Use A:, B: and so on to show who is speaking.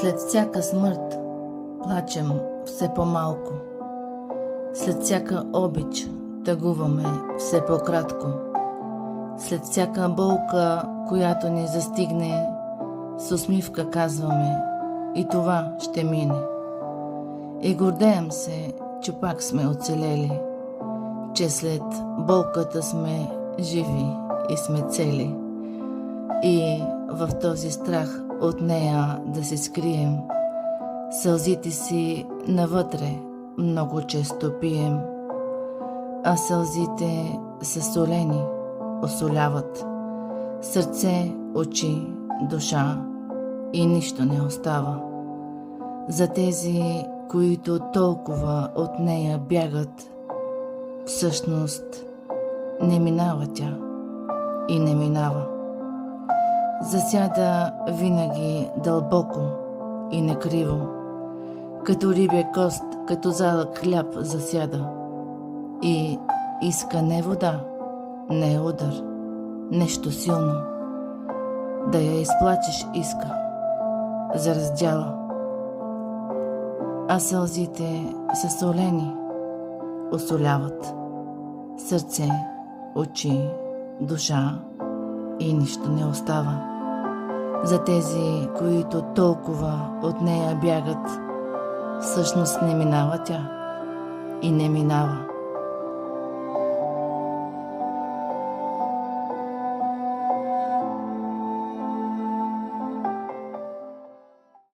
A: След всяка смърт плачем все по-малко. След всяка обич тъгуваме все по-кратко. След всяка болка, която ни застигне, с усмивка казваме: и това ще мине. И гордеем се, че пак сме оцелели, че след болката сме живи и сме цели. И в този страх от нея да се скрием, сълзите си навътре много често пием, а сълзите са солени, осоляват сърце, очи, душа и нищо не остава. За тези, които толкова от нея бягат, всъщност не минава тя и не минава. Засяда винаги дълбоко и некриво, като рибя кост, като залък хляб засяда и иска не вода, не удар, нещо силно, да я изплачеш иска за раздяла. А сълзите са солени, осоляват сърце, очи, душа и нищо не остава. За тези, които толкова от нея бягат, всъщност не минава тя и не минава.